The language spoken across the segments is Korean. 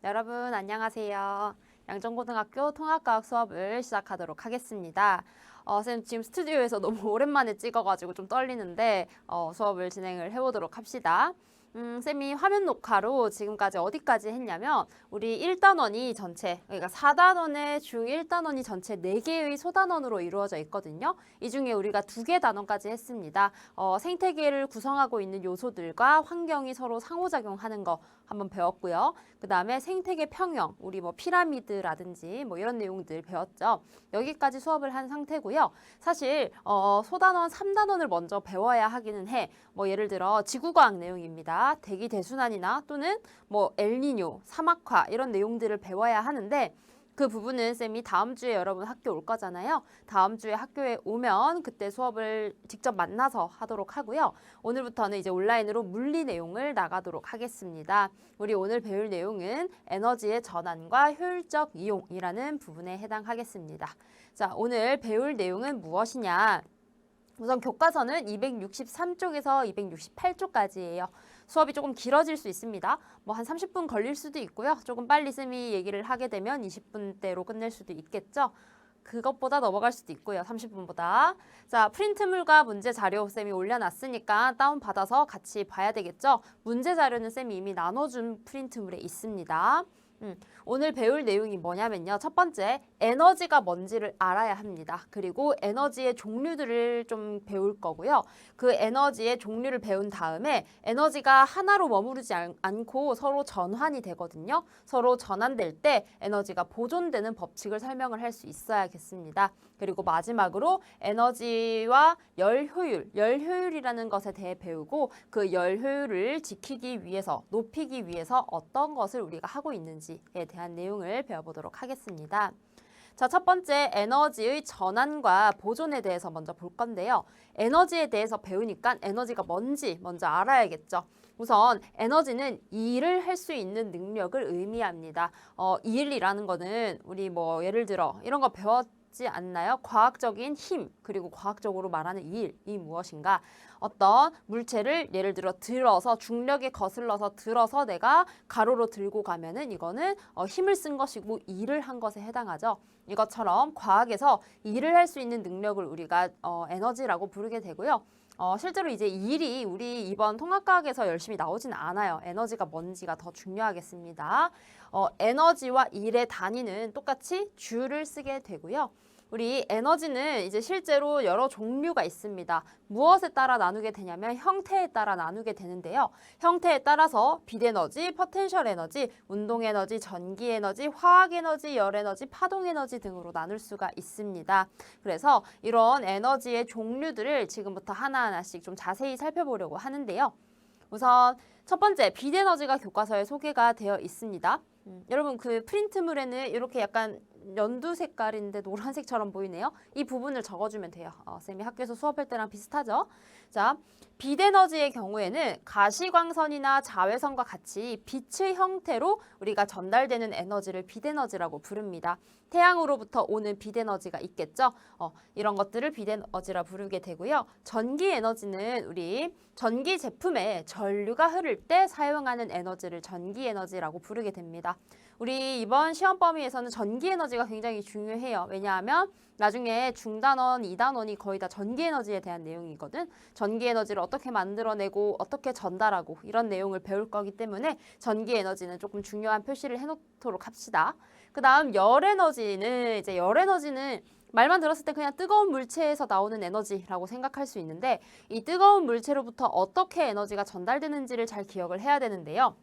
여러분 안녕하세요. 양정고등학교 통합과학 수업을 시작하도록 하겠습니다. 쌤 지금 스튜디오에서 너무 오랜만에 찍어가지고 좀 떨리는데 수업을 진행을 해보도록 합시다. 쌤이 화면 녹화로 지금까지 어디까지 했냐면 우리 1단원이 전체, 그러니까 4단원의 중 1단원이 전체 4개의 소단원으로 이루어져 있거든요. 이 중에 우리가 2개 단원까지 했습니다. 생태계를 구성하고 있는 요소들과 환경이 서로 상호작용하는 거 한번 배웠고요. 그 다음에 생태계 평형, 우리 뭐 피라미드라든지 뭐 이런 내용들 배웠죠. 여기까지 수업을 한 상태고요. 사실 소단원 3단원을 먼저 배워야 하기는 해. 뭐 예를 들어 지구과학 내용입니다. 대기 대순환이나 또는 뭐 엘니뇨, 사막화 이런 내용들을 배워야 하는데 그 부분은 쌤이 다음 주에 여러분 학교 올 거잖아요. 다음 주에 학교에 오면 그때 수업을 직접 만나서 하도록 하고요. 오늘부터는 이제 온라인으로 물리 내용을 나가도록 하겠습니다. 우리 오늘 배울 내용은 에너지의 전환과 효율적 이용이라는 부분에 해당하겠습니다. 자, 오늘 배울 내용은 무엇이냐? 우선 교과서는 263쪽에서 268쪽까지예요. 수업이 조금 길어질 수 있습니다. 뭐 한 30분 걸릴 수도 있고요. 조금 빨리 쌤이 얘기를 하게 되면 20분대로 끝낼 수도 있겠죠. 그것보다 넘어갈 수도 있고요. 30분보다. 자, 프린트물과 문제 자료 쌤이 올려놨으니까 다운받아서 같이 봐야 되겠죠. 문제 자료는 쌤이 이미 나눠준 프린트물에 있습니다. 오늘 배울 내용이 뭐냐면요. 첫 번째, 에너지가 뭔지를 알아야 합니다. 그리고 에너지의 종류들을 좀 배울 거고요. 그 에너지의 종류를 배운 다음에 에너지가 하나로 머무르지 않고 서로 전환이 되거든요. 서로 전환될 때 에너지가 보존되는 법칙을 설명을 할 수 있어야겠습니다. 그리고 마지막으로 에너지와 열 효율이라는 것에 대해 배우고 그 열 효율을 지키기 위해서, 높이기 위해서 어떤 것을 우리가 하고 있는지에 대한 내용을 배워보도록 하겠습니다. 자, 첫 번째 에너지의 전환과 보존에 대해서 먼저 볼 건데요. 에너지에 대해서 배우니까 에너지가 뭔지 먼저 알아야겠죠. 우선 에너지는 일을 할 수 있는 능력을 의미합니다. 일이라는 거는 우리 뭐 예를 들어 이런 거 배웠지 않나요? 과학적인 힘, 그리고 과학적으로 말하는 일이 무엇인가? 어떤 물체를 예를 들어 들어서 중력에 거슬러서 들어서 내가 가로로 들고 가면은 이거는 힘을 쓴 것이고 일을 한 것에 해당하죠. 이것처럼 과학에서 일을 할 수 있는 능력을 우리가 에너지라고 부르게 되고요. 실제로 이제 일이 우리 이번 통합과학에서 열심히 나오진 않아요. 에너지가 뭔지가 더 중요하겠습니다. 에너지와 일의 단위는 똑같이 줄을 쓰게 되고요. 우리 에너지는 이제 실제로 여러 종류가 있습니다. 무엇에 따라 나누게 되냐면 형태에 따라 나누게 되는데요. 형태에 따라서 빛에너지, 포텐셜 에너지, 운동 에너지, 전기 에너지, 화학 에너지, 열 에너지, 파동 에너지 등으로 나눌 수가 있습니다. 그래서 이런 에너지의 종류들을 지금부터 하나하나씩 좀 자세히 살펴보려고 하는데요. 우선 첫 번째, 빛 에너지가 교과서에 소개가 되어 있습니다. 여러분 그 프린트물에는 이렇게 약간 연두 색깔인데 노란색처럼 보이네요. 이 부분을 적어주면 돼요. 쌤이 학교에서 수업할 때랑 비슷하죠. 자, 빛 에너지의 경우에는 가시광선이나 자외선과 같이 빛의 형태로 우리가 전달되는 에너지를 빛 에너지라고 부릅니다. 태양으로부터 오는 빛 에너지가 있겠죠. 이런 것들을 빛 에너지라 부르게 되고요. 전기 에너지는 우리 전기 제품에 전류가 흐를 때 사용하는 에너지를 전기 에너지라고 부르게 됩니다. 우리 이번 시험 범위에서는 전기 에너지가 굉장히 중요해요. 왜냐하면 나중에 중단원, 2단원이 거의 다 전기 에너지에 대한 내용이거든. 전기 에너지를 어떻게 만들어내고 어떻게 전달하고 이런 내용을 배울 거기 때문에 전기 에너지는 조금 중요한 표시를 해놓도록 합시다. 그 다음 열 에너지는 말만 들었을 때 그냥 뜨거운 물체에서 나오는 에너지라고 생각할 수 있는데 이 뜨거운 물체로부터 어떻게 에너지가 전달되는지를 잘 기억을 해야 되는데요.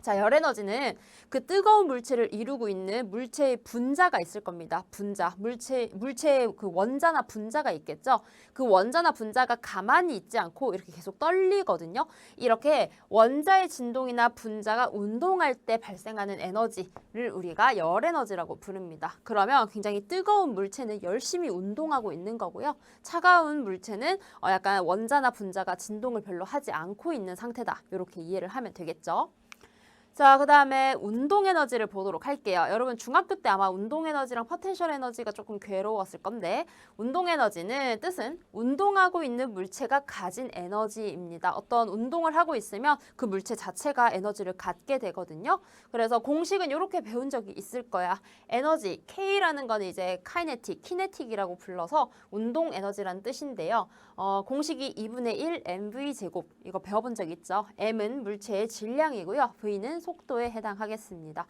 자, 열 에너지는 그 뜨거운 물체를 이루고 있는 물체의 분자가 있을 겁니다. 분자, 물체의 그 원자나 분자가 있겠죠. 그 원자나 분자가 가만히 있지 않고 이렇게 계속 떨리거든요. 이렇게 원자의 진동이나 분자가 운동할 때 발생하는 에너지를 우리가 열 에너지라고 부릅니다. 그러면 굉장히 뜨거운 물체는 열심히 운동하고 있는 거고요. 차가운 물체는 약간 원자나 분자가 진동을 별로 하지 않고 있는 상태다. 이렇게 이해를 하면 되겠죠. 자, 그 다음에 운동 에너지를 보도록 할게요. 여러분 중학교 때 아마 운동 에너지랑 포텐셜 에너지가 조금 괴로웠을 건데 운동 에너지는 뜻은 운동하고 있는 물체가 가진 에너지입니다. 어떤 운동을 하고 있으면 그 물체 자체가 에너지를 갖게 되거든요. 그래서 공식은 이렇게 배운 적이 있을 거야. 에너지, K라는 거는 이제 카이네틱, 키네틱이라고 불러서 운동 에너지라는 뜻인데요. 공식이 2분의 1 mv 제곱 이거 배워본 적 있죠? m은 물체의 질량이고요. v는 속도에 해당하겠습니다.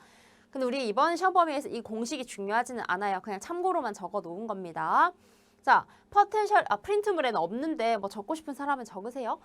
근데 우리 이번 시험 범위에서 이 공식이 중요하지는 않아요. 그냥 참고로만 적어 놓은 겁니다. 자, 포텐셜, 프린트물에는 없는데 뭐 적고 싶은 사람은 적으세요.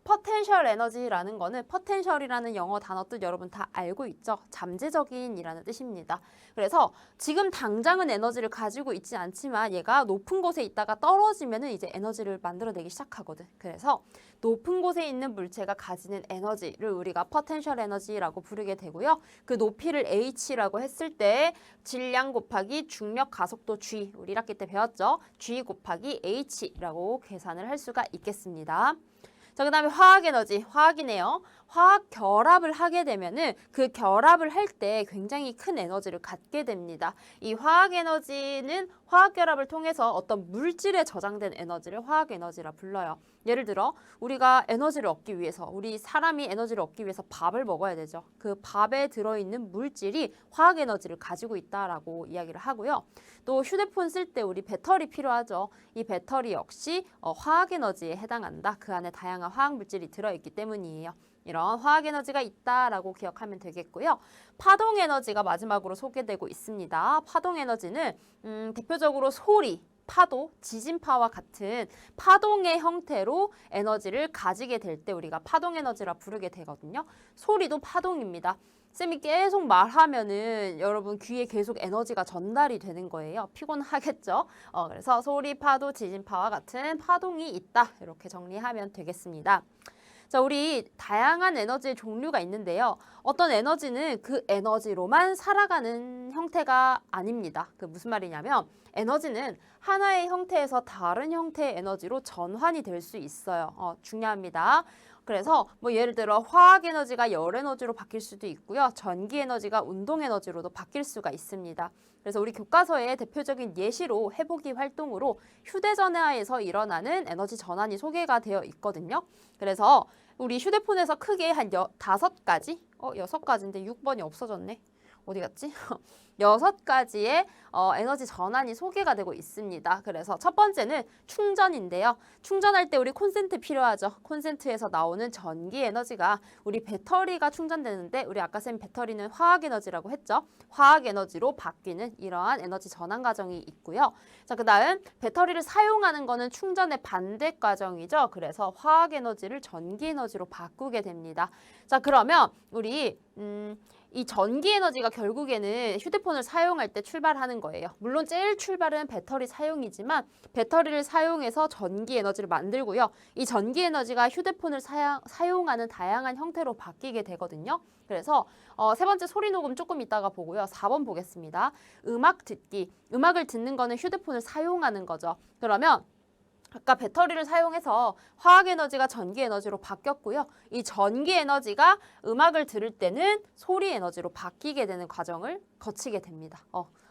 포텐셜 에너지라는 거는 포텐셜이라는 영어 단어 뜻 여러분 다 알고 있죠? 잠재적인이라는 뜻입니다. 그래서 지금 당장은 에너지를 가지고 있지 않지만 얘가 높은 곳에 있다가 떨어지면은 이제 에너지를 만들어내기 시작하거든. 그래서 높은 곳에 있는 물체가 가지는 에너지를 우리가 포텐셜 에너지라고 부르게 되고요. 그 높이를 h라고 했을 때 질량 곱하기 중력 가속도 g, 우리 1학기 때 배웠죠? g 곱하기 h라고 계산을 할 수가 있겠습니다. 자, 그 다음에 화학 에너지, 화학이네요. 화학 결합을 하게 되면은 그 결합을 할 때 굉장히 큰 에너지를 갖게 됩니다. 이 화학 에너지는 화학 결합을 통해서 어떤 물질에 저장된 에너지를 화학 에너지라 불러요. 예를 들어 우리가 에너지를 얻기 위해서 우리 사람이 에너지를 얻기 위해서 밥을 먹어야 되죠. 그 밥에 들어있는 물질이 화학 에너지를 가지고 있다라고 이야기를 하고요. 또 휴대폰 쓸 때 우리 배터리 필요하죠. 이 배터리 역시 화학 에너지에 해당한다. 그 안에 다양한 화학 물질이 들어있기 때문이에요. 이런 화학 에너지가 있다라고 기억하면 되겠고요. 파동 에너지가 마지막으로 소개되고 있습니다. 파동 에너지는 대표적으로 소리, 파도, 지진파와 같은 파동의 형태로 에너지를 가지게 될 때 우리가 파동 에너지라 부르게 되거든요. 소리도 파동입니다. 쌤이 계속 말하면은 여러분 귀에 계속 에너지가 전달이 되는 거예요. 피곤하겠죠? 그래서 소리, 파도, 지진파와 같은 파동이 있다. 이렇게 정리하면 되겠습니다. 자, 우리 다양한 에너지의 종류가 있는데요. 어떤 에너지는 그 에너지로만 살아가는 형태가 아닙니다. 그 무슨 말이냐면 에너지는 하나의 형태에서 다른 형태의 에너지로 전환이 될 수 있어요. 중요합니다. 그래서 뭐 예를 들어 화학 에너지가 열 에너지로 바뀔 수도 있고요. 전기 에너지가 운동 에너지로도 바뀔 수가 있습니다. 그래서 우리 교과서의 대표적인 예시로 해보기 활동으로 휴대전화에서 일어나는 에너지 전환이 소개가 되어 있거든요. 그래서 우리 휴대폰에서 크게 한 5가지? 6가지인데 6번이 없어졌네. 어디 갔지? 6가지의 에너지 전환이 소개가 되고 있습니다. 그래서 첫 번째는 충전인데요. 충전할 때 우리 콘센트 필요하죠. 콘센트에서 나오는 전기 에너지가 우리 배터리가 충전되는데 우리 아까 쌤 배터리는 화학 에너지라고 했죠. 화학 에너지로 바뀌는 이러한 에너지 전환 과정이 있고요. 자, 그다음 배터리를 사용하는 거는 충전의 반대 과정이죠. 그래서 화학 에너지를 전기 에너지로 바꾸게 됩니다. 자, 그러면 우리 이 전기 에너지가 결국에는 휴대폰을 사용할 때 출발하는 거예요. 물론 제일 출발은 배터리 사용이지만 배터리를 사용해서 전기 에너지를 만들고요. 이 전기 에너지가 휴대폰을 사용하는 다양한 형태로 바뀌게 되거든요. 그래서 세 번째 소리 녹음 조금 이따가 보고요. 4번 보겠습니다. 음악 듣기. 음악을 듣는 거는 휴대폰을 사용하는 거죠. 그러면 아까 배터리를 사용해서 화학 에너지가 전기 에너지로 바뀌었고요. 이 전기 에너지가 음악을 들을 때는 소리 에너지로 바뀌게 되는 과정을 거치게 됩니다.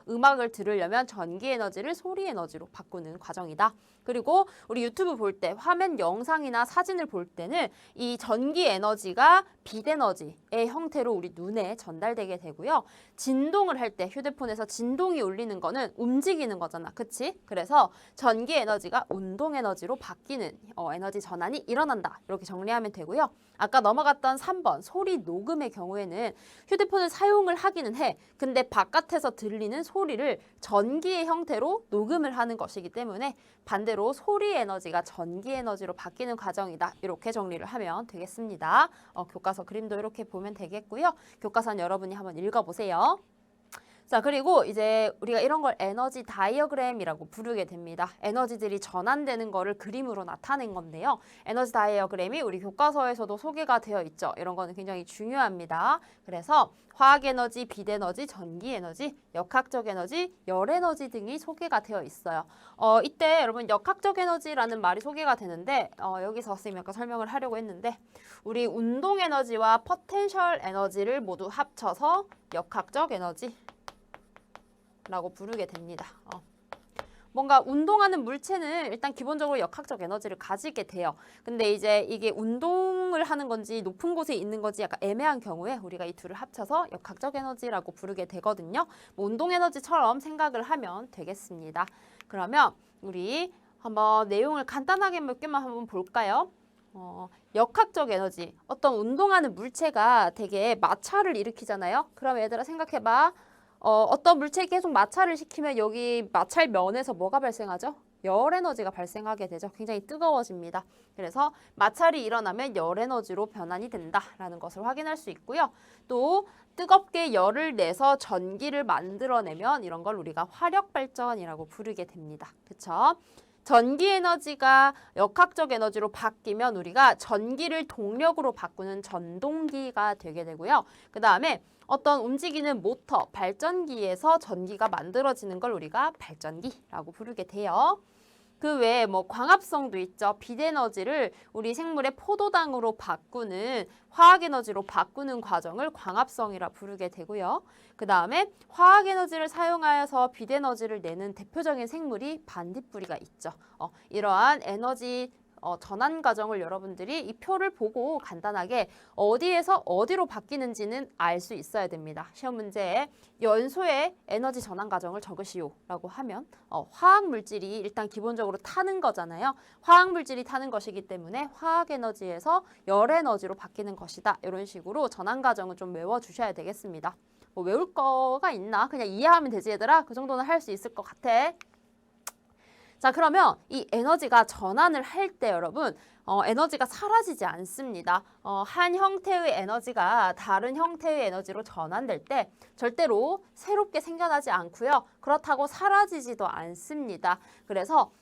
음악을 들으려면 전기 에너지를 소리 에너지로 바꾸는 과정이다. 그리고 우리 유튜브 볼 때 화면 영상이나 사진을 볼 때는 이 전기 에너지가 빛 에너지의 형태로 우리 눈에 전달되게 되고요. 진동을 할 때 휴대폰에서 진동이 울리는 거는 움직이는 거잖아. 그치? 그래서 전기 에너지가 운동 에너지로 바뀌는 에너지 전환이 일어난다. 이렇게 정리하면 되고요. 아까 넘어갔던 3번 소리 녹음의 경우에는 휴대폰을 사용을 하기는 해. 근데 바깥에서 들리는 소리를 전기의 형태로 녹음을 하는 것이기 때문에 반대로 소리 에너지가 전기 에너지로 바뀌는 과정이다. 이렇게 정리를 하면 되겠습니다. 교과서 그림도 이렇게 보면 되겠고요. 교과서는 여러분이 한번 읽어보세요. 자, 그리고 이제 우리가 이런 걸 에너지 다이어그램이라고 부르게 됩니다. 에너지들이 전환되는 거를 그림으로 나타낸 건데요. 에너지 다이어그램이 우리 교과서에서도 소개가 되어 있죠. 이런 거는 굉장히 중요합니다. 그래서 화학 에너지, 빛 에너지, 전기 에너지, 역학적 에너지, 열 에너지 등이 소개가 되어 있어요. 이때 여러분 역학적 에너지라는 말이 소개가 되는데 여기서 선생님이 아까 설명을 하려고 했는데 우리 운동 에너지와 포텐셜 에너지를 모두 합쳐서 역학적 에너지 라고 부르게 됩니다. 뭔가 운동하는 물체는 일단 기본적으로 역학적 에너지를 가지게 돼요. 근데 이제 이게 운동을 하는 건지 높은 곳에 있는 건지 약간 애매한 경우에 우리가 이 둘을 합쳐서 역학적 에너지라고 부르게 되거든요. 뭐 운동 에너지처럼 생각을 하면 되겠습니다. 그러면 우리 한번 내용을 간단하게 몇 개만 한번 볼까요? 역학적 에너지. 어떤 운동하는 물체가 되게 마찰을 일으키잖아요. 그럼 얘들아 생각해봐. 어떤 물체에 계속 마찰을 시키면 여기 마찰면에서 뭐가 발생하죠? 열 에너지가 발생하게 되죠. 굉장히 뜨거워집니다. 그래서 마찰이 일어나면 열 에너지로 변환이 된다라는 것을 확인할 수 있고요. 또 뜨겁게 열을 내서 전기를 만들어내면 이런 걸 우리가 화력 발전이라고 부르게 됩니다. 그렇죠? 전기 에너지가 역학적 에너지로 바뀌면 우리가 전기를 동력으로 바꾸는 전동기가 되게 되고요. 그 다음에 어떤 움직이는 모터, 발전기에서 전기가 만들어지는 걸 우리가 발전기라고 부르게 돼요. 그 외에 뭐 광합성도 있죠. 빛 에너지를 우리 생물의 포도당으로 바꾸는 화학 에너지로 바꾸는 과정을 광합성이라 부르게 되고요. 그 다음에 화학 에너지를 사용하여서 빛 에너지를 내는 대표적인 생물이 반딧불이가 있죠. 이러한 에너지 전환 과정을 여러분들이 이 표를 보고 간단하게 어디에서 어디로 바뀌는지는 알 수 있어야 됩니다. 시험 문제에 연소의 에너지 전환 과정을 적으시오 라고 하면 화학 물질이 일단 기본적으로 타는 거잖아요. 화학 물질이 타는 것이기 때문에 화학 에너지에서 열 에너지로 바뀌는 것이다. 이런 식으로 전환 과정을 좀 외워주셔야 되겠습니다. 뭐 외울 거가 있나? 그냥 이해하면 되지 얘들아. 그 정도는 할 수 있을 것 같아. 자, 그러면 이 에너지가 전환을 할 때 여러분 에너지가 사라지지 않습니다. 한 형태의 에너지가 다른 형태의 에너지로 전환될 때 절대로 새롭게 생겨나지 않고요. 그렇다고 사라지지도 않습니다. 그래서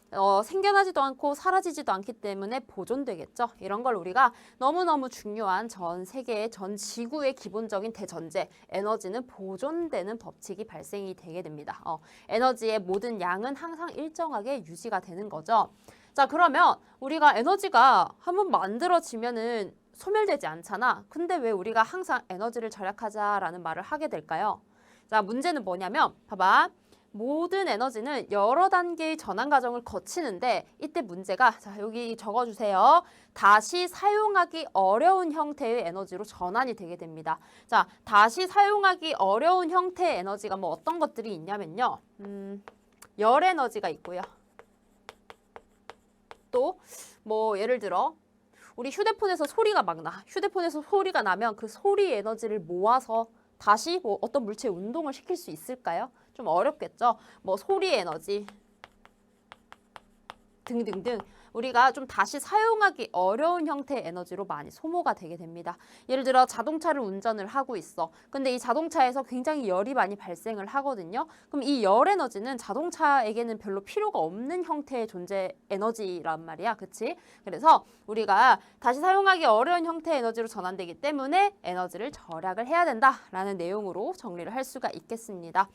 생겨나지도 않고 사라지지도 않기 때문에 보존되겠죠. 이런 걸 우리가 너무너무 중요한 전 세계의 전 지구의 기본적인 대전제 에너지는 보존되는 법칙이 발생이 되게 됩니다. 에너지의 모든 양은 항상 일정하게 유지가 되는 거죠. 자, 그러면 우리가 에너지가 한번 만들어지면은 소멸되지 않잖아. 근데 왜 우리가 항상 에너지를 절약하자라는 말을 하게 될까요? 자, 문제는 뭐냐면 봐봐. 모든 에너지는 여러 단계의 전환 과정을 거치는데 이때 문제가 자, 여기 적어주세요. 다시 사용하기 어려운 형태의 에너지로 전환이 되게 됩니다. 자, 다시 사용하기 어려운 형태의 에너지가 뭐 어떤 것들이 있냐면요. 열 에너지가 있고요. 또 뭐 예를 들어 우리 휴대폰에서 소리가 막 나. 휴대폰에서 소리가 나면 그 소리 에너지를 모아서 다시 뭐 어떤 물체의 운동을 시킬 수 있을까요? 좀 어렵겠죠? 뭐 소리 에너지 등등등 우리가 좀 다시 사용하기 어려운 형태의 에너지로 많이 소모가 되게 됩니다. 예를 들어 자동차를 운전을 하고 있어. 근데 이 자동차에서 굉장히 열이 많이 발생을 하거든요. 그럼 이 열 에너지는 자동차에게는 별로 필요가 없는 형태의 존재 에너지란 말이야. 그치? 그래서 우리가 다시 사용하기 어려운 형태의 에너지로 전환되기 때문에 에너지를 절약을 해야 된다라는 내용으로 정리를 할 수가 있겠습니다.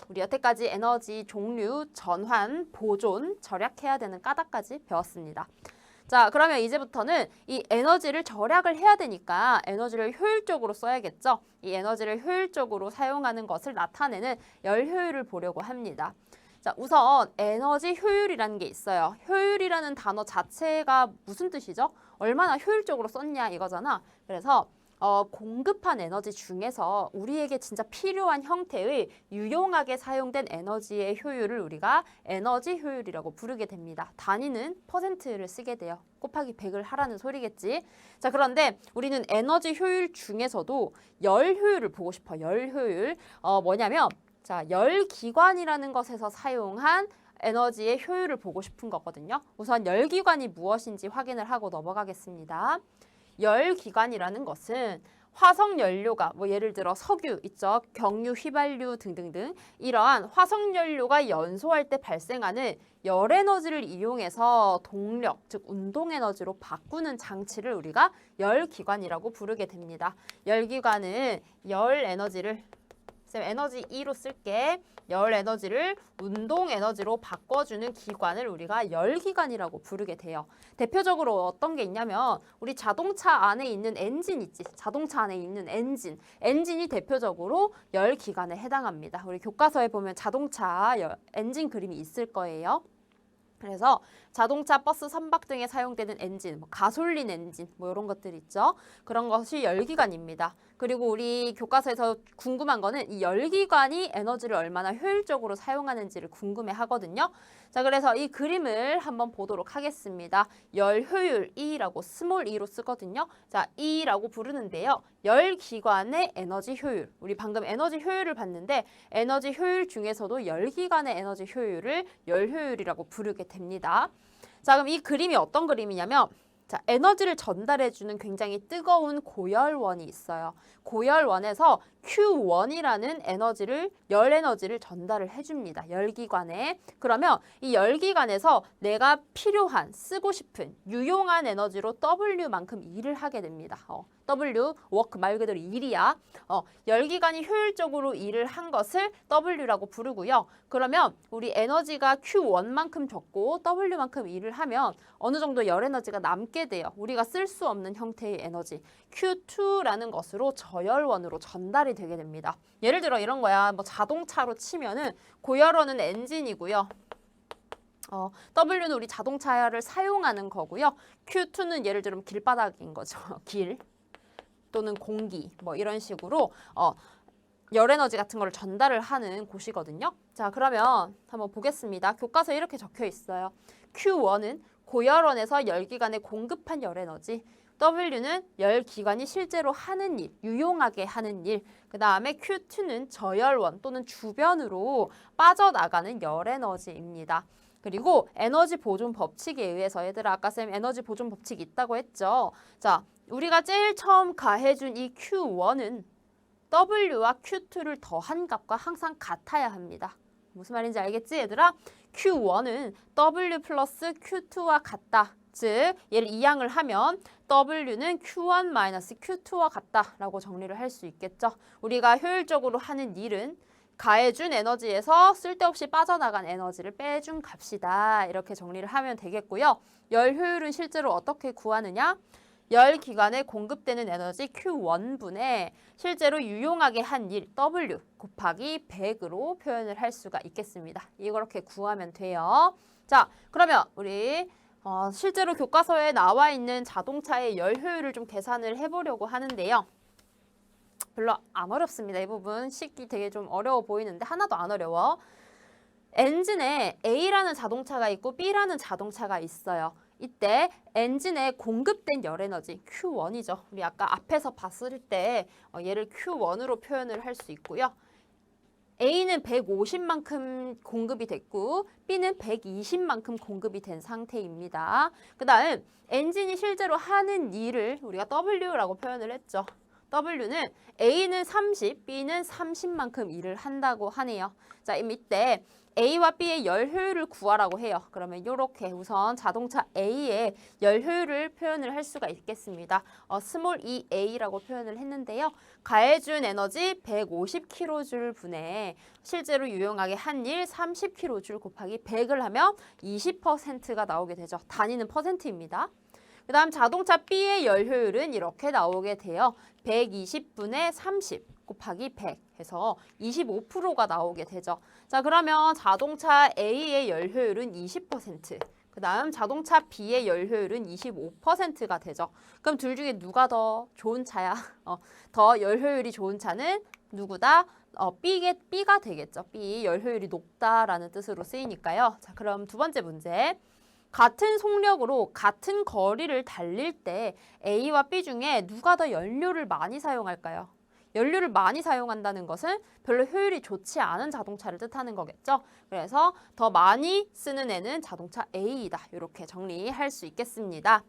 우리 여태까지 에너지 종류, 전환, 보존, 절약해야 되는 까닭까지 배웠습니다. 자, 그러면 이제부터는 이 에너지를 절약을 해야 되니까 에너지를 효율적으로 써야겠죠. 이 에너지를 효율적으로 사용하는 것을 나타내는 열 효율을 보려고 합니다. 자, 우선 에너지 효율이라는 게 있어요. 효율이라는 단어 자체가 무슨 뜻이죠? 얼마나 효율적으로 썼냐 이거잖아. 그래서 공급한 에너지 중에서 우리에게 진짜 필요한 형태의 유용하게 사용된 에너지의 효율을 우리가 에너지 효율이라고 부르게 됩니다. 단위는 퍼센트를 쓰게 돼요. 곱하기 100을 하라는 소리겠지. 자, 그런데 우리는 에너지 효율 중에서도 열 효율을 보고 싶어. 열 효율. 뭐냐면 자, 열기관이라는 것에서 사용한 에너지의 효율을 보고 싶은 거거든요. 우선 열기관이 무엇인지 확인을 하고 넘어가겠습니다. 열기관이라는 것은 화석 연료가 뭐 예를 들어 석유 있죠. 경유, 휘발유 등등등 이러한 화석 연료가 연소할 때 발생하는 열 에너지를 이용해서 동력, 즉 운동 에너지로 바꾸는 장치를 우리가 열기관이라고 부르게 됩니다. 열기관은 열 에너지를 쌤 에너지 E로 쓸게. 열 에너지를 운동 에너지로 바꿔주는 기관을 우리가 열기관이라고 부르게 돼요. 대표적으로 어떤 게 있냐면 우리 자동차 안에 있는 엔진 있지. 자동차 안에 있는 엔진이 대표적으로 열기관에 해당합니다. 우리 교과서에 보면 자동차 엔진 그림이 있을 거예요. 그래서 자동차, 버스, 선박 등에 사용되는 엔진, 뭐 가솔린 엔진, 뭐 이런 것들 있죠. 그런 것이 열기관입니다. 그리고 우리 교과서에서 궁금한 거는 이 열기관이 에너지를 얼마나 효율적으로 사용하는지를 궁금해 하거든요. 자, 그래서 이 그림을 한번 보도록 하겠습니다. 열 효율 E라고 스몰 E로 쓰거든요. 자, E라고 부르는데요. 열기관의 에너지 효율. 우리 방금 에너지 효율을 봤는데 에너지 효율 중에서도 열기관의 에너지 효율을 열 효율이라고 부르게 됩니다. 자, 그럼 이 그림이 어떤 그림이냐면 자, 에너지를 전달해주는 굉장히 뜨거운 고열원이 있어요. 고열원에서 Q1이라는 열 에너지를 전달을 해줍니다. 열기관에. 그러면 이 열기관에서 내가 필요한, 쓰고 싶은, 유용한 에너지로 W만큼 일을 하게 됩니다. W, 워크 말 그대로 일이야. 열기관이 효율적으로 일을 한 것을 W라고 부르고요. 그러면 우리 에너지가 Q1만큼 적고 W만큼 일을 하면 어느 정도 열 에너지가 남게 돼요. 우리가 쓸 수 없는 형태의 에너지 Q2라는 것으로 저열원으로 전달이 되게 됩니다. 예를 들어 이런 거야. 뭐 자동차로 치면은 고열원은 엔진이고요. W는 우리 자동차를 사용하는 거고요. Q2는 예를 들면 길바닥인 거죠. 길 또는 공기 뭐 이런 식으로 열 에너지 같은 거를 전달을 하는 곳이거든요. 자, 그러면 한번 보겠습니다. 교과서에 이렇게 적혀 있어요. Q1은 고열원에서 열기관에 공급한 열 에너지, W는 열기관이 실제로 하는 일, 유용하게 하는 일, 그 다음에 Q2는 저열원 또는 주변으로 빠져나가는 열 에너지입니다. 그리고 에너지 보존 법칙에 의해서 얘들아 아까 쌤 에너지 보존 법칙이 있다고 했죠. 자, 우리가 제일 처음 가해준 이 Q1은 W와 Q2를 더한 값과 항상 같아야 합니다. 무슨 말인지 알겠지 얘들아? Q1은 W 플러스 Q2와 같다. 즉 얘를 이항을 하면 W는 Q1 마이너스 Q2와 같다라고 정리를 할 수 있겠죠. 우리가 효율적으로 하는 일은 가해준 에너지에서 쓸데없이 빠져나간 에너지를 빼준 값이다. 이렇게 정리를 하면 되겠고요. 열 효율은 실제로 어떻게 구하느냐? 열기관에 공급되는 에너지 Q1분의 실제로 유용하게 한 일 W 곱하기 100으로 표현을 할 수가 있겠습니다. 이렇게 구하면 돼요. 자, 그러면 우리 실제로 교과서에 나와 있는 자동차의 열 효율을 좀 계산을 해보려고 하는데요. 별로 안 어렵습니다. 이 부분 식이 되게 좀 어려워 보이는데 하나도 안 어려워. 엔진에 A라는 자동차가 있고 B라는 자동차가 있어요. 이때 엔진에 공급된 열 에너지 Q1이죠. 우리 아까 앞에서 봤을 때 얘를 Q1으로 표현을 할 수 있고요. A는 150만큼 공급이 됐고 B는 120만큼 공급이 된 상태입니다. 그 다음 엔진이 실제로 하는 일을 우리가 W라고 표현을 했죠. W는 A는 30, B는 30만큼 일을 한다고 하네요. 자, 이때 A와 B의 열 효율을 구하라고 해요. 그러면 이렇게 우선 자동차 A의 열 효율을 표현을 할 수가 있겠습니다. 스몰 EA라고 표현을 했는데요. 가해준 에너지 150kJ 분의 실제로 유용하게 한 일 30kJ 곱하기 100을 하면 20%가 나오게 되죠. 단위는 퍼센트입니다. 그 다음 자동차 B의 열 효율은 이렇게 나오게 돼요. 120분의 30 곱하기 100 해서 25%가 나오게 되죠. 자, 그러면 자동차 A의 열 효율은 20%, 그 다음 자동차 B의 열 효율은 25%가 되죠. 그럼 둘 중에 누가 더 좋은 차야? 더 열 효율이 좋은 차는 누구다? B가 되겠죠. B 열 효율이 높다라는 뜻으로 쓰이니까요. 자, 그럼 두 번째 문제. 같은 속력으로 같은 거리를 달릴 때 A와 B 중에 누가 더 연료를 많이 사용할까요? 연료를 많이 사용한다는 것은 별로 효율이 좋지 않은 자동차를 뜻하는 거겠죠. 그래서 더 많이 쓰는 애는 자동차 A이다. 이렇게 정리할 수 있겠습니다.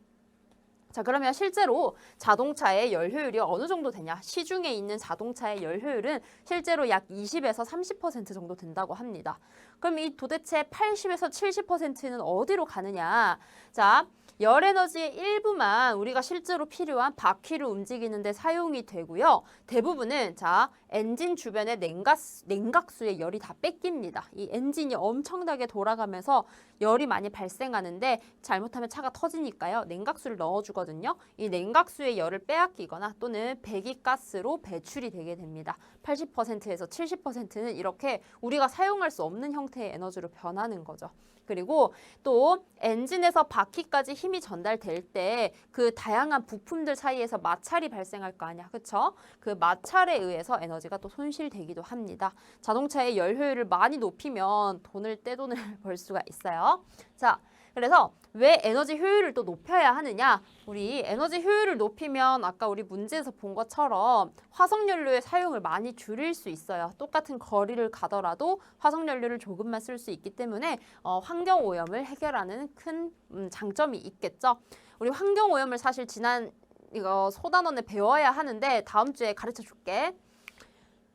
자, 그러면 실제로 자동차의 열 효율이 어느 정도 되냐? 시중에 있는 자동차의 열 효율은 실제로 약 20에서 30% 정도 된다고 합니다. 그럼 이 도대체 80에서 70%는 어디로 가느냐? 자, 열 에너지의 일부만 우리가 실제로 필요한 바퀴를 움직이는 데 사용이 되고요. 대부분은 자, 엔진 주변의 냉각수의 열이 다 뺏깁니다. 이 엔진이 엄청나게 돌아가면서 열이 많이 발생하는데 잘못하면 차가 터지니까요. 냉각수를 넣어주거든요. 이 냉각수의 열을 빼앗기거나 또는 배기가스로 배출이 되게 됩니다. 80%에서 70%는 이렇게 우리가 사용할 수 없는 형태의 에너지로 변하는 거죠. 그리고 또 엔진에서 바퀴까지 힘이 전달될 때 그 다양한 부품들 사이에서 마찰이 발생할 거 아니야. 그쵸? 그 마찰에 의해서 에너지가 또 손실되기도 합니다. 자동차의 열 효율을 많이 높이면 떼돈을 벌 수가 있어요. 자, 그래서 왜 에너지 효율을 또 높여야 하느냐? 우리 에너지 효율을 높이면 아까 우리 문제에서 본 것처럼 화석연료의 사용을 많이 줄일 수 있어요. 똑같은 거리를 가더라도 화석연료를 조금만 쓸 수 있기 때문에 환경오염을 해결하는 큰 장점이 있겠죠. 우리 환경오염을 사실 지난 이거 소단원에 배워야 하는데 다음 주에 가르쳐 줄게.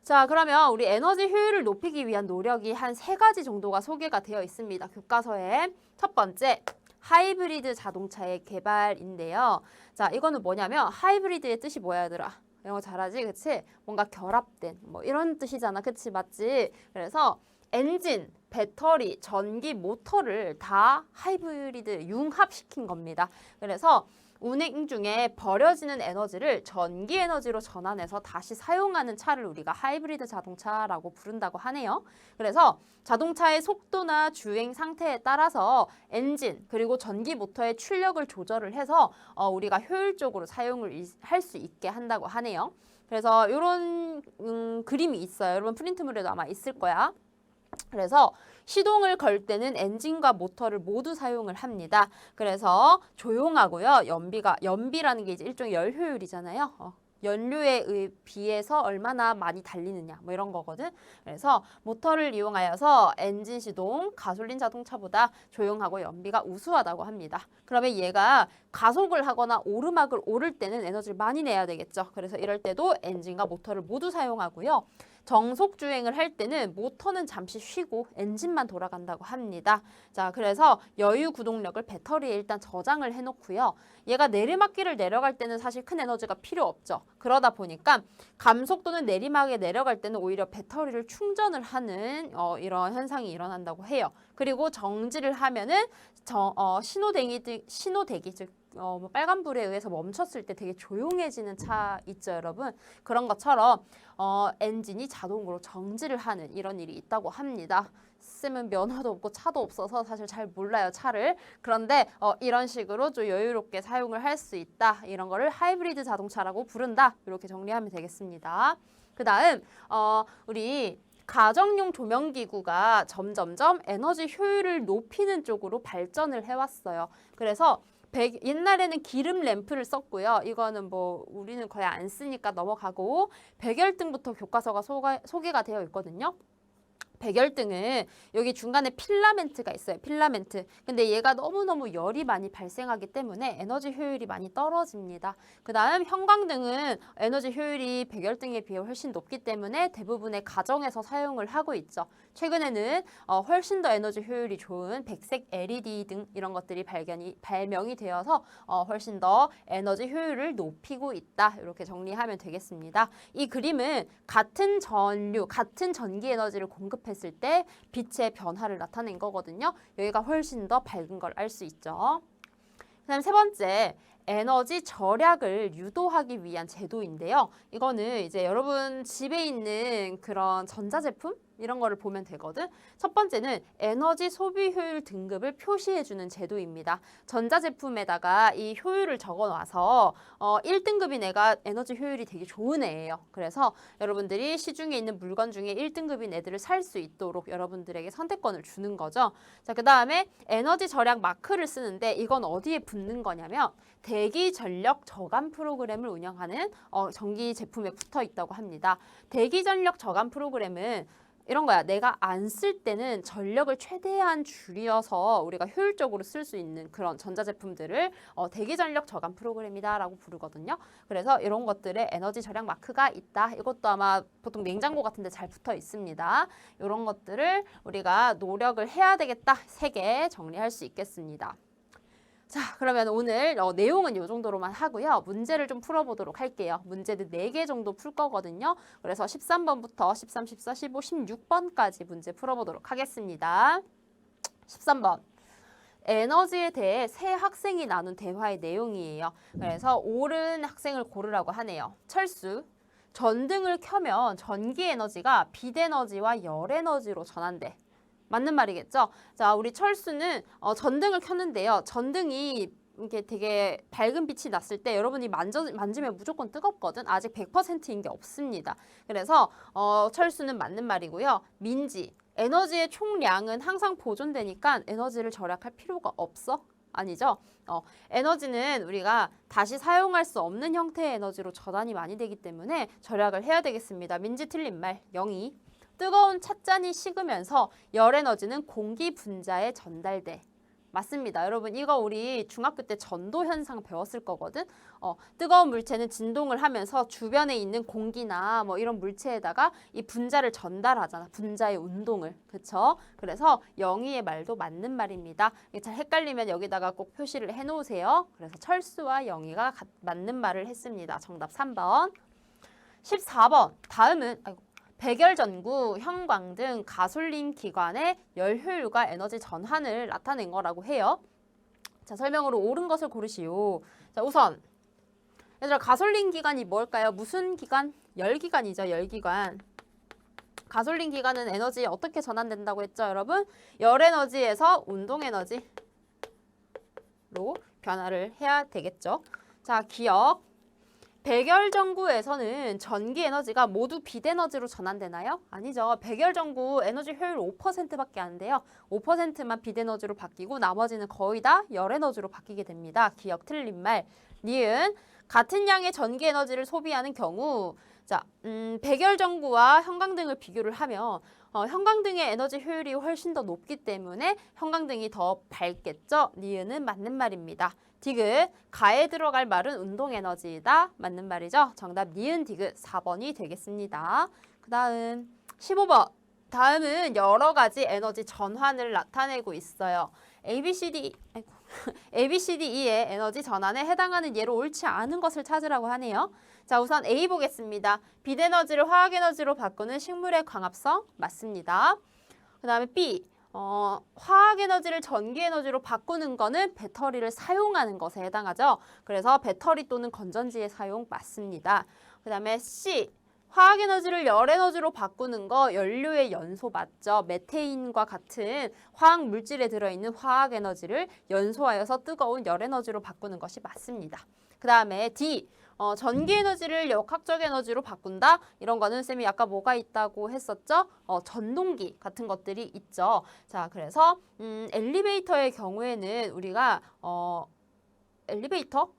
자, 그러면 우리 에너지 효율을 높이기 위한 노력이 한 3가지 정도가 소개가 되어 있습니다. 교과서에. 첫 번째, 하이브리드 자동차의 개발인데요. 자, 이거는 뭐냐면 하이브리드의 뜻이 뭐야, 얘들아? 영어 잘하지? 그치? 뭔가 결합된 뭐 이런 뜻이잖아. 그치? 맞지? 그래서 엔진, 배터리, 전기, 모터를 다 하이브리드 융합시킨 겁니다. 그래서 운행 중에 버려지는 에너지를 전기 에너지로 전환해서 다시 사용하는 차를 우리가 하이브리드 자동차라고 부른다고 하네요. 그래서 자동차의 속도나 주행 상태에 따라서 엔진 그리고 전기 모터의 출력을 조절을 해서 우리가 효율적으로 사용을 할 수 있게 한다고 하네요. 그래서 이런 그림이 있어요. 여러분 프린트물에도 아마 있을 거야. 그래서 시동을 걸 때는 엔진과 모터를 모두 사용을 합니다. 그래서 조용하고요. 연비라는 게 이제 일종의 열 효율이잖아요. 연료에 비해서 얼마나 많이 달리느냐 뭐 이런 거거든. 그래서 모터를 이용하여서 엔진 시동, 가솔린 자동차보다 조용하고 연비가 우수하다고 합니다. 그러면 얘가 가속을 하거나 오르막을 오를 때는 에너지를 많이 내야 되겠죠. 그래서 이럴 때도 엔진과 모터를 모두 사용하고요. 정속 주행을 할 때는 모터는 잠시 쉬고 엔진만 돌아간다고 합니다. 자, 그래서 여유 구동력을 배터리에 일단 저장을 해놓고요. 얘가 내리막길을 내려갈 때는 사실 큰 에너지가 필요 없죠. 그러다 보니까 감속도는 내리막에 내려갈 때는 오히려 배터리를 충전을 하는 이런 현상이 일어난다고 해요. 그리고 정지를 하면은 신호대기 즉 빨간불에 의해서 멈췄을 때 되게 조용해지는 차 있죠, 여러분. 그런 것처럼 엔진이 자동으로 정지를 하는 이런 일이 있다고 합니다. 쌤은 면허도 없고 차도 없어서 사실 잘 몰라요, 차를. 그런데 이런 식으로 좀 여유롭게 사용을 할 수 있다. 이런 거를 하이브리드 자동차라고 부른다. 이렇게 정리하면 되겠습니다. 그 다음 우리 가정용 조명기구가 점점점 에너지 효율을 높이는 쪽으로 발전을 해왔어요. 그래서 옛날에는 기름 램프를 썼고요. 이거는 뭐 우리는 거의 안 쓰니까 넘어가고 백열등부터 교과서가 소개가 되어 있거든요. 백열등은 여기 중간에 필라멘트가 있어요. 필라멘트. 근데 얘가 너무너무 열이 많이 발생하기 때문에 에너지 효율이 많이 떨어집니다. 그 다음 형광등은 에너지 효율이 백열등에 비해 훨씬 높기 때문에 대부분의 가정에서 사용을 하고 있죠. 최근에는 훨씬 더 에너지 효율이 좋은 백색 LED 등 이런 것들이 발명이 되어서 훨씬 더 에너지 효율을 높이고 있다. 이렇게 정리하면 되겠습니다. 이 그림은 같은 전기 에너지를 공급했을 때 빛의 변화를 나타낸 거거든요. 여기가 훨씬 더 밝은 걸 알 수 있죠. 그다음 세 번째, 에너지 절약을 유도하기 위한 제도인데요. 이거는 이제 여러분 집에 있는 그런 전자제품 이런 거를 보면 되거든. 첫 번째는 에너지 소비 효율 등급을 표시해주는 제도입니다. 전자제품에다가 이 효율을 적어놔서 1등급인 애가 에너지 효율이 되게 좋은 애예요. 그래서 여러분들이 시중에 있는 물건 중에 1등급인 애들을 살 수 있도록 여러분들에게 선택권을 주는 거죠. 자, 그 다음에 에너지 절약 마크를 쓰는데 이건 어디에 붙는 거냐면 대기 전력 저감 프로그램을 운영하는 전기 제품에 붙어 있다고 합니다. 대기 전력 저감 프로그램은 이런 거야. 내가 안 쓸 때는 전력을 최대한 줄여서 우리가 효율적으로 쓸 수 있는 그런 전자제품들을 대기전력 저감 프로그램이다 라고 부르거든요. 그래서 이런 것들에 에너지 절약 마크가 있다. 이것도 아마 보통 냉장고 같은 데 잘 붙어 있습니다. 이런 것들을 우리가 노력을 해야 되겠다. 3개 정리할 수 있겠습니다. 자, 그러면 오늘 내용은 이 정도로만 하고요. 문제를 좀 풀어보도록 할게요. 문제들 4개 정도 풀 거거든요. 그래서 13번부터 13, 14, 15, 16번까지 문제 풀어보도록 하겠습니다. 13번. 에너지에 대해 세 학생이 나눈 대화의 내용이에요. 그래서 옳은 학생을 고르라고 하네요. 철수. 전등을 켜면 전기 에너지가 빛 에너지와 열 에너지로 전환돼. 맞는 말이겠죠? 자, 우리 철수는 전등을 켰는데요. 전등이 이렇게 되게 밝은 빛이 났을 때 여러분이 만지면 무조건 뜨겁거든. 아직 100%인 게 없습니다. 그래서 철수는 맞는 말이고요. 민지, 에너지의 총량은 항상 보존되니까 에너지를 절약할 필요가 없어? 아니죠? 에너지는 우리가 다시 사용할 수 없는 형태의 에너지로 전환이 많이 되기 때문에 절약을 해야 되겠습니다. 민지 틀린 말, 0이. 뜨거운 찻잔이 식으면서 열 에너지는 공기 분자에 전달돼. 맞습니다. 여러분 이거 우리 중학교 때 전도 현상 배웠을 거거든. 뜨거운 물체는 진동을 하면서 주변에 있는 공기나 뭐 이런 물체에다가 이 분자를 전달하잖아. 분자의 운동을. 그쵸? 그래서 영희의 말도 맞는 말입니다. 잘 헷갈리면 여기다가 꼭 표시를 해놓으세요. 그래서 철수와 영희가 맞는 말을 했습니다. 정답 3번. 14번. 다음은 백열전구, 형광등, 가솔린 기관의 열 효율과 에너지 전환을 나타낸 거라고 해요. 자, 설명으로 옳은 것을 고르시오. 자, 우선 얘들아 가솔린 기관이 뭘까요? 무슨 기관? 열기관이죠. 열기관. 가솔린 기관은 에너지 어떻게 전환된다고 했죠, 여러분? 열 에너지에서 운동 에너지로 변화를 해야 되겠죠. 자, 기억. 백열전구에서는 전기 에너지가 모두 빛 에너지로 전환되나요? 아니죠. 백열전구 에너지 효율 5%밖에 안 돼요. 5%만 빛 에너지로 바뀌고 나머지는 거의 다 열 에너지로 바뀌게 됩니다. 기억 틀린 말. 니은 같은 양의 전기 에너지를 소비하는 경우 자, 백열전구와 형광등을 비교를 하면 형광등의 에너지 효율이 훨씬 더 높기 때문에 형광등이 더 밝겠죠? 니은은 맞는 말입니다. 디귿, 가에 들어갈 말은 운동에너지이다. 맞는 말이죠. 정답 니은 디귿 4번이 되겠습니다. 그 다음 15번. 다음은 여러 가지 에너지 전환을 나타내고 있어요. ABCDE의 에너지 전환에 해당하는 예로 옳지 않은 것을 찾으라고 하네요. 자, 우선 A 보겠습니다. 빛 에너지를 화학 에너지로 바꾸는 식물의 광합성 맞습니다. 그 다음에 B. 화학 에너지를 전기 에너지로 바꾸는 거는 배터리를 사용하는 것에 해당하죠. 그래서 배터리 또는 건전지의 사용 맞습니다. 그 다음에 C. 화학 에너지를 열 에너지로 바꾸는 거 연료의 연소 맞죠. 메테인과 같은 화학 물질에 들어있는 화학 에너지를 연소하여서 뜨거운 열 에너지로 바꾸는 것이 맞습니다. 그 다음에 D. 전기 에너지를 역학적 에너지로 바꾼다? 이런 거는 쌤이 아까 뭐가 있다고 했었죠? 전동기 같은 것들이 있죠. 자, 그래서 엘리베이터의 경우에는 우리가 엘리베이터?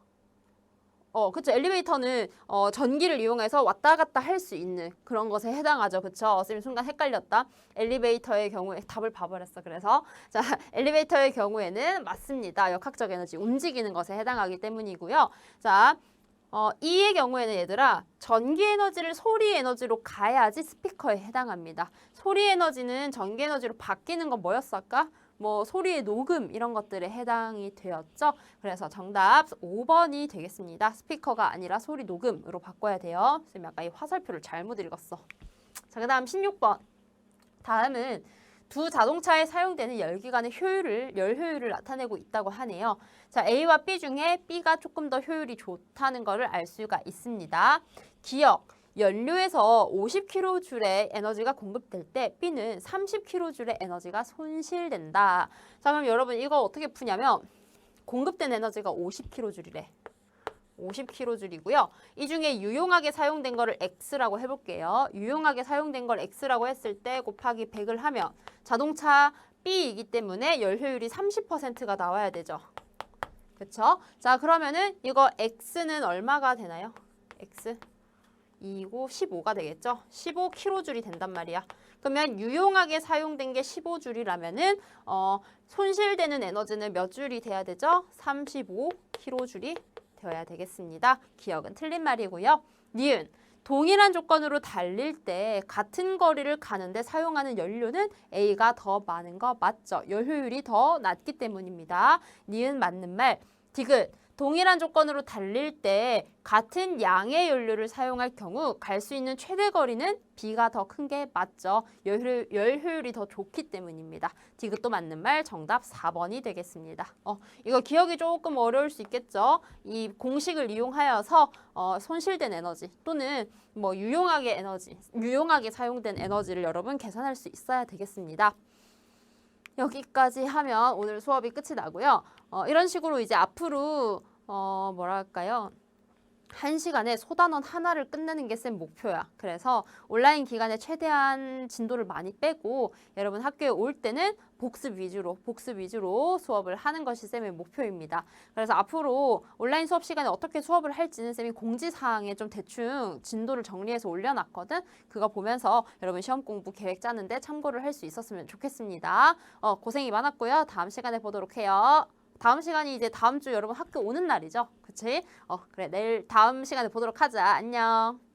그쵸. 엘리베이터는 전기를 이용해서 왔다 갔다 할 수 있는 그런 것에 해당하죠. 그쵸. 쌤이 순간 헷갈렸다. 엘리베이터의 경우에 답을 봐버렸어. 그래서 자, 엘리베이터의 경우에는 맞습니다. 역학적 에너지, 움직이는 것에 해당하기 때문이고요. 자, E의 경우에는 얘들아 전기 에너지를 소리 에너지로 가야지 스피커에 해당합니다. 소리 에너지는 전기 에너지로 바뀌는 건 뭐였을까? 뭐 소리의 녹음 이런 것들에 해당이 되었죠. 그래서 정답 5번이 되겠습니다. 스피커가 아니라 소리 녹음으로 바꿔야 돼요. 쌤이 아까 이 화살표를 잘못 읽었어. 자, 그 다음 16번. 다음은 두 자동차에 사용되는 열기관의 열 효율을 나타내고 있다고 하네요. 자, A와 B 중에 B가 조금 더 효율이 좋다는 것을 알 수가 있습니다. 기억, 연료에서 50kJ의 에너지가 공급될 때 B는 30kJ의 에너지가 손실된다. 자, 그럼 여러분 이거 어떻게 푸냐면 공급된 에너지가 50kJ래. 50kJ이고요. 이 중에 유용하게 사용된 거를 X라고 해볼게요. 유용하게 사용된 걸 X라고 했을 때 곱하기 100을 하면 자동차 B이기 때문에 열 효율이 30%가 나와야 되죠. 그쵸? 자, 그러면은 이거 X는 얼마가 되나요? X 2고 15가 되겠죠? 15kJ이 된단 말이야. 그러면 유용하게 사용된 게 15줄이라면은 손실되는 에너지는 몇 줄이 돼야 되죠? 35kJ이 되어야 되겠습니다. 기억은 틀린 말이고요. 니은 동일한 조건으로 달릴 때 같은 거리를 가는데 사용하는 연료는 A가 더 많은 거 맞죠? 열효율이 더 낮기 때문입니다. 니은 맞는 말. 디귿 동일한 조건으로 달릴 때 같은 양의 연료를 사용할 경우 갈 수 있는 최대 거리는 B가 더 큰 게 맞죠. 열효율이 더 좋기 때문입니다. 디귿도 맞는 말 정답 4번이 되겠습니다. 이거 기억이 조금 어려울 수 있겠죠. 이 공식을 이용하여서 손실된 에너지 또는 뭐 유용하게 사용된 에너지를 여러분 계산할 수 있어야 되겠습니다. 여기까지 하면 오늘 수업이 끝이 나고요. 이런 식으로 이제 앞으로 뭐랄까요? 1시간에 소단원 하나를 끝내는 게 쌤 목표야. 그래서 온라인 기간에 최대한 진도를 많이 빼고 여러분 학교에 올 때는 복습 위주로 수업을 하는 것이 쌤의 목표입니다. 그래서 앞으로 온라인 수업 시간에 어떻게 수업을 할지는 쌤이 공지사항에 좀 대충 진도를 정리해서 올려놨거든. 그거 보면서 여러분 시험 공부 계획 짜는데 참고를 할 수 있었으면 좋겠습니다. 고생이 많았고요. 다음 시간에 보도록 해요. 다음 시간이 이제 다음 주 여러분 학교 오는 날이죠. 그치? 그래, 내일 다음 시간에 보도록 하자. 안녕.